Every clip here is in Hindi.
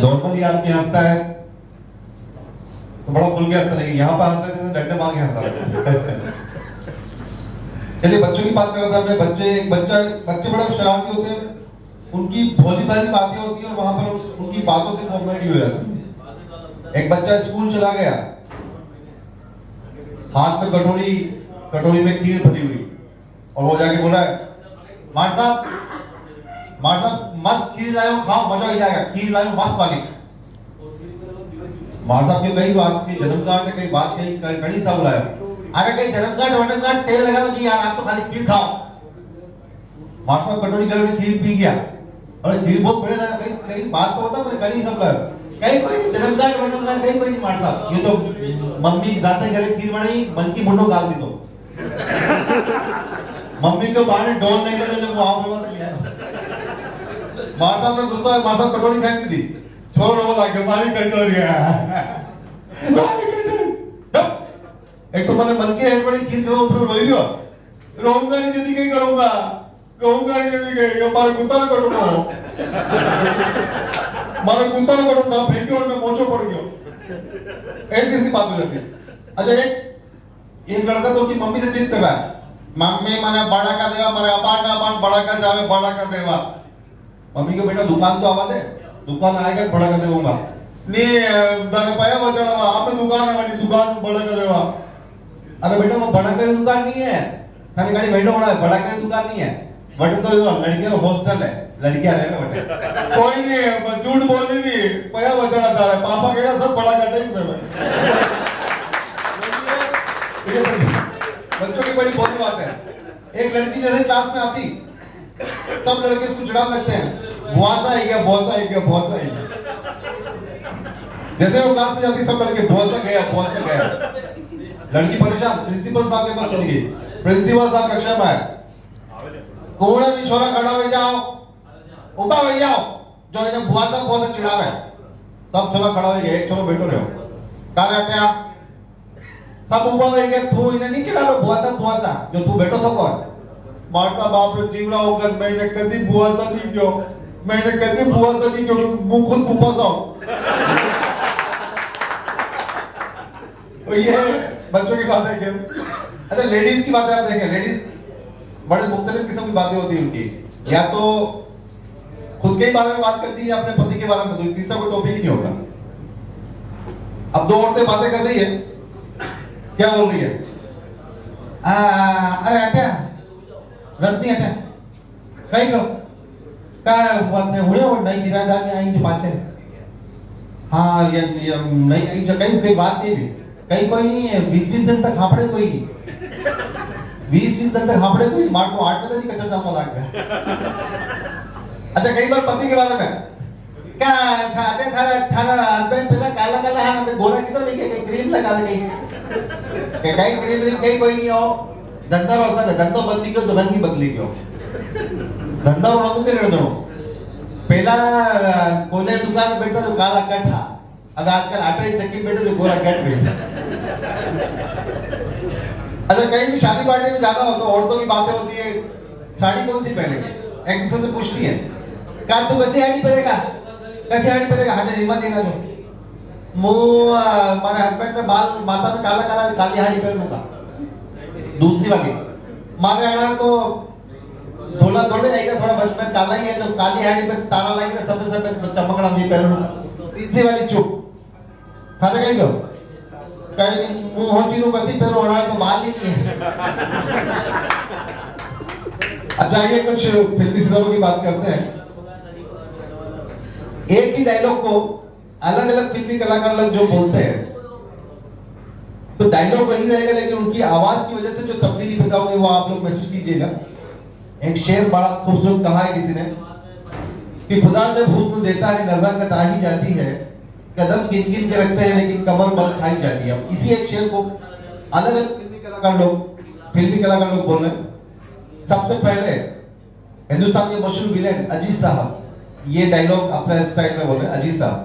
नॉर्मली आदमी हंसता है तो बड़ा खुल के हंसता, लेकिन यहाँ पर हंस रहे थे डंडे मार के हंसा रहे। चलिए बच्चों की बात कर रहा था मैं। बच्चे बड़े शरारती होते हैं, उनकी भोली भाली बातें होती हैं और वहां पर उनकी बातों से कॉमेडी हो जाती है। एक बच्चा स्कूल चला गया, हाथ में कटोरी में खीर भरी हुई, और वो जाके बोल रहा है, मार साहब मस्त खीर लाए हो, खाओ मजा ही जाएगा, खीर लाए हो मस्त वाली। मार साहब के कई बात की जन्मगांठ है, कई बात कही कड़ी साहब लाया, अरे कहीं जन्मगांठ तेल लगा जी यार, आप तो खाली खीर खाओ। मार साहब कटोरी में खीर पी गया, और खीर बहुत बड़े लाया, कहीं बात तो होता, कड़ी सब लाया, कहीं कोई नहीं जन्मगांठ कहीं कोई नहीं। मार साहब ये तो मम्मी रात घरे खीर बनाई, मन की मुंडो गाल दी तो मम्मी के बाहर डोल नहीं लगे जब वो आओ बोला लिया। मार साहब ने गुस्सा है, मार साहब कटोरी फेंक दी, छोड़ो लाके मारी कटोरी। एक तो मैंने मन के है बड़ी खीर खाओ, फिर रोई लियो, रोऊंगा नहीं यदि कहीं करूंगा, रोऊंगा नहीं यदि कहीं मारे कुत्ता ना कटूंगा, मारे कुत्ता ना कटूंगा, फेंके और मैं मोचो पड़ गया। ऐसी बात हो जाती है। अच्छा एक लड़का तो उसकी मम्मी से जिद कर रहा है, मम्मी मैंने बड़ा का देवा, मेरे अपार्ट बड़ा का जावे, बड़ा का देवा। मम्मी को बेटा दुकान तो आवा दे, दुकान आएगा बड़ा का देऊंगा नहीं, दाने पाया बचड़ा आपने दुकान है, मेरी दुकान बड़ा का देवा। अरे बेटा वो बड़ा का दुकान नहीं है, थारी गाड़ी बैठो बड़ा है, बड़ा का दुकान नहीं है, बट तो लड़कियों का हॉस्टल है, लड़कियां रहे बेटे। कोई नहीं झूठ बोली नहीं, पाया बचड़ा था, पापा कह रहा सब बड़ा का इसमें। बच्चों की बड़ी बोली बात है। एक लड़की जैसे क्लास में आती, सब लड़के उसको चिढ़ाने लगते हैं, बुआसा है क्या, बुआसा है क्या, बुआसा है क्या। जैसे वो क्लास से जाती, सब लड़के बुआसा गया। लड़की परेशान, प्रिंसिपल साहब के पास चली गई, प्रिंसिपल साहब कक्षा में आए, कोने में छोरा खड़ा हो जाओ, उठा हो जाओ, जो इन्हें बुआसा चिढ़ा रहे। सब छोरा खड़ा हो गए, एक छोरा बैठो रहो, कहां हटया, सब उबा हो गए, तू इन्हें नहीं चिढ़ा रहा बुआसा, जो तू बैठो तो कौन। मार साहब आप जीवरा होकर मैंने कभी बुआसा नहीं क्यों, मैंने कभी बुआसा नहीं क्यों, मुंह खुद बुआसा हो। तो ये बच्चों की बात है क्या। अच्छा लेडीज की बातें आप देखें, लेडीज बड़े मुख्तलिफ किस्म की बातें होती है उनकी, या तो खुद के बारे में बात करती है, अपने पति के बारे में, तीसरा कोई टॉपिक ही नहीं होता। अब दो औरतें बातें कर रही है, क्या बोल रही है, अरे हटा रत्नी हटा कहीं को हुए और नई किराएदार ने आई जो पाचे, हाँ ये नई आई जो कहीं बात नहीं भी, कहीं कोई नहीं है, 20-20 दिन तक हापड़े कोई नहीं, 20-20 दिन तक हापड़े कोई नहीं, मार को 8 बजे नहीं कचर जामा लाग गया। अच्छा कई बार पति के बारे में क्या थारा हस्बैंड पहला काला है, हमें गोरा किधर लेके कहीं क्रीम लगा ले, कहीं क्रीम कहीं कोई नहीं हो, धंधा रोसा है, धंधो बदली क्यों, तो रंग ही बदली क्यों, धंधा रंग के लड़ दो। पहला कोने दुकान में बैठा जो काला कट था, अब आजकल आटे चक्की बैठे जो गोरा कट बैठा। अच्छा कहीं भी शादी पार्टी में जाना हो तो औरतों की बातें होती है, साड़ी कौन सी पहनेगी, एक दूसरे से पूछती है, क्या तू कैसी साड़ी पहनेगा, हाँ जी मत लेना जो मुंह हमारे हस्बैंड में बाल माथा में काला काली हाड़ी पहनूंगा। दूसरी वाली मारे आना तो धोला जाएगा, थोड़ा बच में काला ही है, जो काली हाड़ी पे तारा लगेगा, सब चमकड़ा भी पहनूंगा। तीसरी वाली चुप, खाने कहीं गो कहीं मुंह होची नु कसी फेरो होना तो बाल ही नहीं है। अच्छा ये कुछ फिल्मी सितारों की बात करते हैं। एक ही डायलॉग को अलग अलग फिल्मी कलाकार लोग जो बोलते हैं, तो डायलॉग वही रहेगा, लेकिन उनकी आवाज की वजह से जो तब्दीली पैदा होगी वो आप लोग महसूस कीजिएगा। एक शेर बड़ा खूबसूरत कहा है किसी ने कि खुदा जब हुस्न देता है नजर कता ही जाती है, कदम गिन गिन के रखते हैं लेकिन कमर बल खाई जाती है। इसी एक शेर को अलग अलग फिल्मी कलाकार लोग बोल रहे हैं। सबसे पहले हिंदुस्तान के मशहूर विलेन अजीज साहब ये डायलॉग अपने स्टाइल में बोल रहे हैं। अजीज साहब,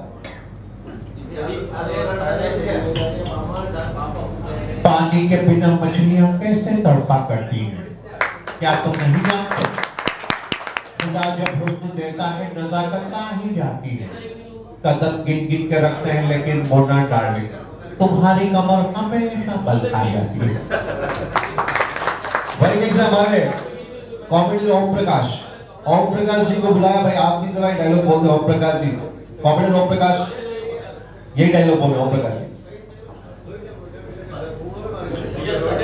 पानी के बिना मछलियां कैसे तड़पा करती हैं, क्या तुम नहीं जानते? खुदा जब हुस्न देता है नजाकत कहाँ ही जाती है। कदम गिन गिन के रखते हैं लेकिन मोना डार्लिंग तुम्हारी कमर हमेशा बल खा जाती है। वही नहीं से हमारे कॉमेडी ओम प्रकाश जी को बुलाया, भाई आप भी जरा डायलॉग बोल दो। ओम प्रकाश जी, कॉमेडी ओम प्रकाश, यही डायलॉग बोल रहे ओम प्रकाश जी।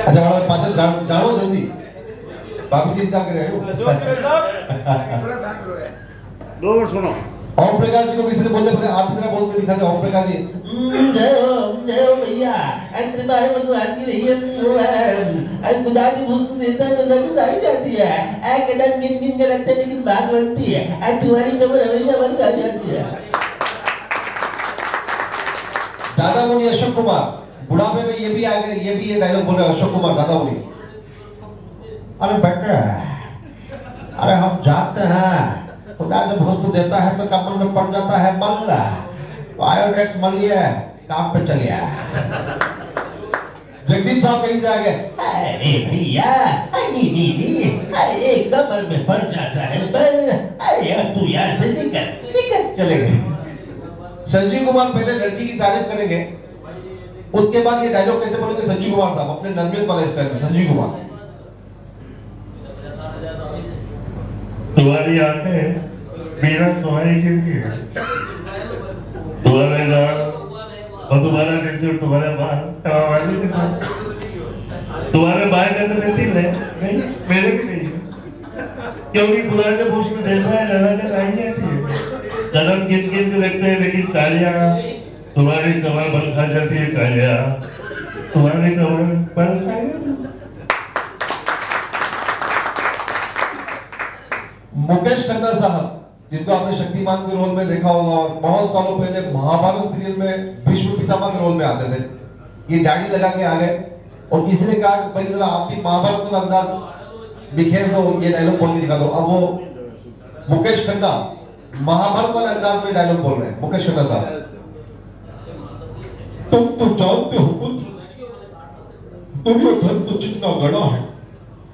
अच्छा बड़ा पाचन जानो जल्दी, बाबू जी इंतजार कर रहे हो। थोड़ा शांत रहो यार। 2 मिनट सुनो। ओम प्रकाश जी को किसी ने बोलते फिर आप जरा बोल के दिखा दे। ओम प्रकाश जी जय हो भैया, अंतर भाई भगवान की भैया अरे खुदा की भूख देता है नजर की दाई जाती है। ऐ कदम गिन गिन के रखते लेकिन बात बनती है। ऐ तुम्हारी कमर हमेशा बल खा जाती है। दादा मुनि अशोक कुमार, बुढ़ापे में ये भी आ गए, ये भी ये डायलॉग बोल रहे हैं अशोक कुमार दादा मुनि। अरे बेटे, अरे हम जानते हैं खुदा जब हुस्न देता है तो कमर में पड़ जाता है मल। बायोटेक्स मलिए, काम पे चलिए। जगदीप साहब कहीं से आ गए। अरे भैया, नी अरे कमर में पड़ जाता है बल। अरे अब तू यहाँ से निकल चले गए। संजीव कुमार पहले लड़की की तारीफ करेंगे, उसके बाद ये डायलॉग कैसे बोलेंगे संजीव कुमार साहब अपने नन्हे वाले स्टाइल में। संजीव कुमार, तुम्हारी आंखें मेरा तुम्हारी किसकी है? तुम्हारे नाम और तुम्हारा कैसे तुम्हारे बाल तुम्हारे बाल का तो नसीब है नहीं, मेरे भी नहीं है। क्योंकि खुदा ने पूछ में देखा है नजर आई आती है। कदम गिन गिन के लगते हैं लेकिन कालिया तुम्हारी कमर बल खा जाती है। कालिया तुम्हारी कमर बल खा जाती है। मुकेश खन्ना साहब जिनको आपने शक्तिमान के रोल में देखा होगा और बहुत सालों पहले महाभारत सीरियल में भीष्म पितामह के रोल में आते थे। ये दाढ़ी लगा के आ गए और किसी ने कहा भाई जरा आप भी महाभारत का अंदाज बिखेर दो, ये डायलॉग बोल के दिखा दो। अब वो मुकेश खन्ना महाभारत वाले अंदाज में डायलॉग बोल रहे हैं। मुकेश खन्ना साहब, तुम तो जानते हो पुत्र, दुर्योधन तो चिकना गड़ा है।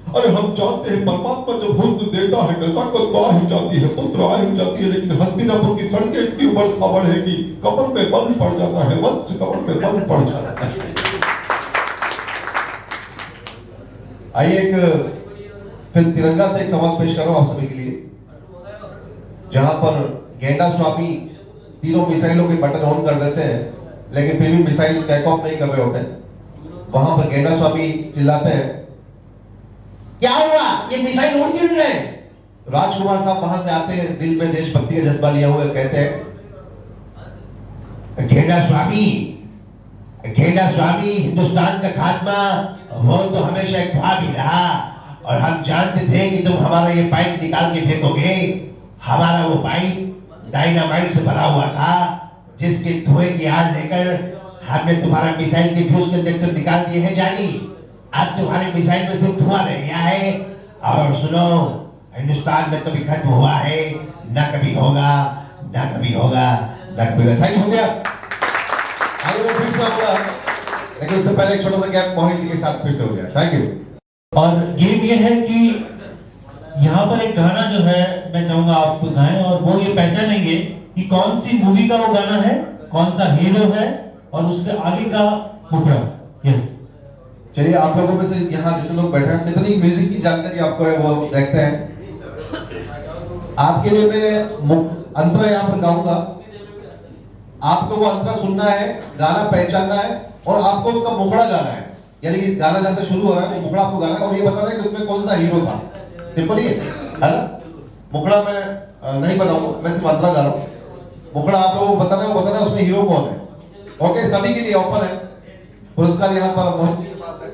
अरे हम जानते हैं परमात्मा जब हुस्न देता है नजाकत तो आ ही जाती है, पुत्र आ ही जाती है। लेकिन हस्तिनापुर की सड़कें इतनी उबड़ खाबड़ है कि कमर में बल पड़ जाता है, वंश कमर में बल पड़ जाता है। आइए एक फिर तिरंगा से एक सवाल पेश करो आप सभी के लिए, जहां पर गेंडा स्वामी तीनों मिसाइलों के बटन ऑन कर देते हैं लेकिन फिर भी मिसाइल टेक ऑफ नहीं कर रहे होते। वहां पर गेंडा स्वामी चिल्लाते हैं, क्या हुआ, ये मिसाइल उड़ क्यों रहे? राजकुमार साहब वहां से आते हैं, दिल में देशभक्ति का जज्बा लिया हुआ, कहते हैं गेंडा स्वामी हिंदुस्तान का खात्मा वो तो हमेशा एक ख्वाब ही रहा और हम जानते थे कि तुम हमारा ये पाइप निकाल के फेंकोगे। हमारा वो पाइप डायनामाइट से भरा हुआ था जिसके धुएं की आग लेकर हमने तुम्हारा मिसाइल के फ्यूज कंडक्टर निकाल दिए हैं जानी। आज तुम्हारे मिसाइल में सिर्फ धुआं रह गया है। और सुनो, हिंदुस्तान में कभी खत्म हुआ है ना कभी होगा, ना कभी होगा, ना कभी होगा। थैंक यू हो गया। आगे वो फिर से होगा लेकिन उससे पहले एक छोटा सा गैप मोहित जी के साथ फिर से हो गया। Thank you. और गेम ये है कि यहाँ पर एक गाना जो है मैं चाहूंगा आप गाएं और वो ये पहचानेंगे कि कौन सी मूवी का वो गाना है, कौन सा हीरो है और उसके आगे का मुखड़ा। यस, चलिए आप लोगों में से यहाँ जितने लोग बैठे हैं जितनी म्यूजिक की जानकारी आपको है वो देखते हैं। आपके लिए मैं अंतरा यहाँ पर गाऊंगा, आपको वो अंतरा सुनना है, गाना पहचानना है और आपको उसका मुखड़ा गाना है। यानी कि गाना जैसे शुरू हो रहा है वो मुखड़ा आपको गाना है और ये बताना है कि उसमें कौन सा हीरो था। सिंपल ही है ना? मुखड़ा मैं नहीं बताऊंगा, मैं सिर्फ अंतरा गा रहा हूँ। मुखड़ा आप लोगों को बताना है, वो बताना है उसमें हीरो कौन है। ओके, सभी के लिए ओपन है। पुरस्कार यहाँ पर मोहित जी के पास है।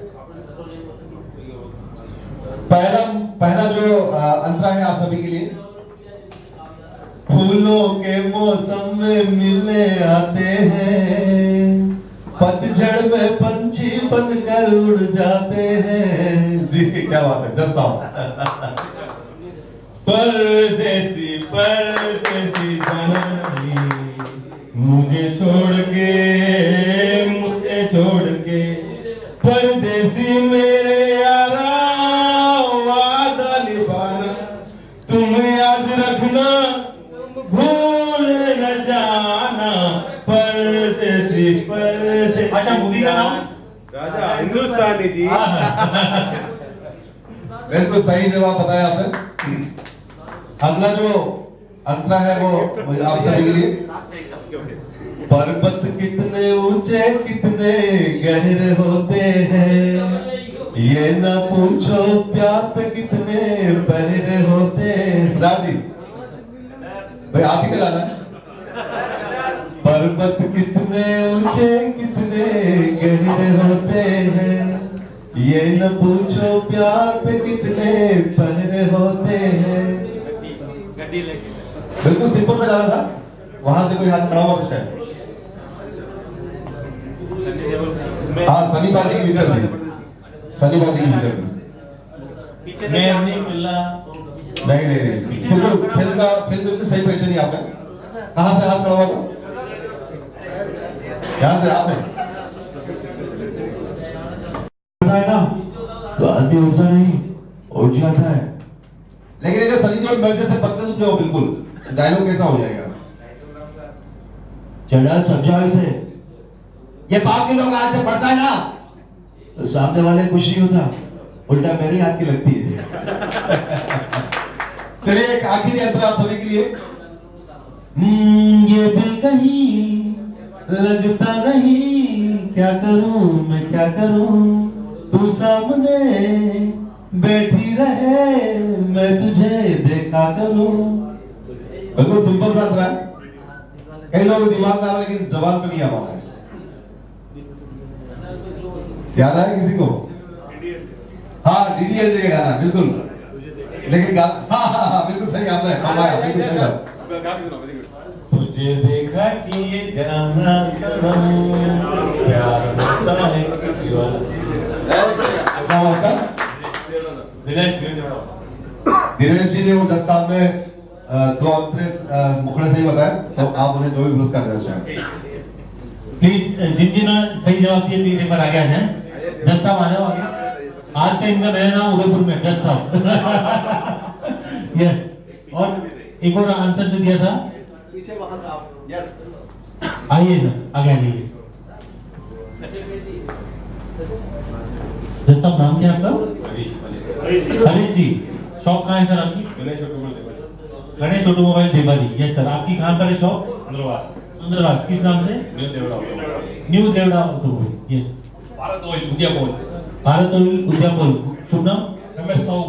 पहला जो अंतरा है आप सभी के लिए। फूलों के मौसम में मिलने आते हैं, पतझड़ में पंछी बनकर उड़ जाते हैं। जी क्या बात है, जस्ट परदेसी परदेसी जनानी मुझे छोड़ के परदेसी मेरे यारा वादा निभाना, तुम याद जाना परदेसी परदेसी। अच्छा मूवी का नाम राजा हिंदुस्तानी जी। बिल्कुल सही जवाब बताया आपने। अगला जो अंतरा है वो आप सभी के लिए। पर्वत कितने ऊंचे कितने गहरे होते हैं, ये ना पूछो प्यार पे कितने बहरे होते हैं। सरदार जी भाई आप ही का गाना है। पर्वत कितने ऊंचे कितने गहरे होते हैं, ये न पूछो प्यार पे कितने बहरे होते हैं। बिल्कुल सिंपल सा गाना था। वहां से कोई हाथ खड़ा हुआ था शायद। हाँ सनी बाजी की विकेट थी, सनी बाजी की विकेट थी। मैं नहीं मिला। नहीं बिल्कुल फिल्म बिल्कुल सही पहचानी नहीं आपने। कहां से हाथ खड़ा हुआ था? यहाँ से आपने है ना, तो आदमी उठता नहीं उठ जाता है। लेकिन ये सनी देओल मिर्जे से पत्ते तुमने हो बिल्कुल डायलॉग कैसा हो जाएगा? चढ़ा समझा इसे, ये पाप के लोग आज जब पढ़ता है ना तो सामने वाले कुछ नहीं होता, उल्टा मेरी हाथ की लगती है। चलिए एक आखिरी अंतर आप सभी के लिए। ये दिल कहीं लगता नहीं, क्या करूं मैं क्या करूं, तू सामने बैठी रहे मैं तुझे देखा करूं। बिल्कुल सिंपल सा था। कई लोग दिमाग में आ रहा है लेकिन जबान पे नहीं आ रहा है। याद आया किसी को? हाँ डीडीएल का गाना बिल्कुल। लेकिन हाँ बिल्कुल सही आपने कमाया, बिल्कुल सही बात। तुझे देखा कि ये जाना सनम प्यार होता है। दिनेश जी ने वो 10 साल में 2 अंतरे मुखड़े से ही बताया, तो आप उन्हें जो भी पुरस्कार देना चाहें। प्लीज जिन जिन सही जवाब दिए प्लीज एक बार आगे आ जाएं। जज साहब आ जाओ आगे। आज से इनका नया नाम उदयपुर में जज साहब। यस। और एक और आंसर जो दिया था पीछे वहां से आप। यस आइए सर आगे आ जाइए। जज साहब नाम क्या है आपका? हरीश जी। शॉप कहाँ है सर आपकी? Ganesh automobile Devari. Yes sir. आपकी कहाँ पर है शॉप? सुंदरवास। किस नाम से? New Devda automobile. Yes. Bharat oil Udyapol. Bharat oil Udyapol. शुभ नाम? रमेश साहू।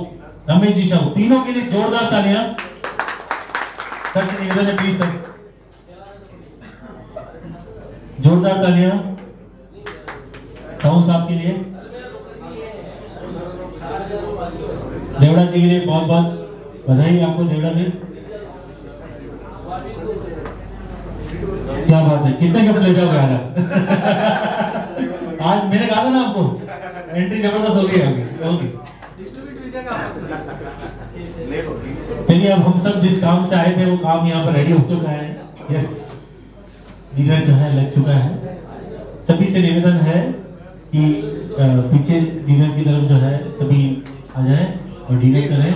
रमेश जी साहू। तीनों के लिए जोरदार तालियां। सर से निवेदन है प्लीज सर, जोरदार तालियां साहू साहब के लिए। देवड़ा जी के लिए बहुत बहुत बधाई आपको देवड़ा जी। क्या बात है, कितने कप ले जाओगे यार? आज मैंने कहा था ना आपको एंट्री जबरदस्त होगी होगी। चलिए अब हम सब जिस काम से आए थे वो काम यहाँ पर रेडी हो चुका है। यस डिनर जो है लग चुका है। सभी से निवेदन है कि पीछे डिनर की तरफ जो है सभी आ जाएं और डिनर करें।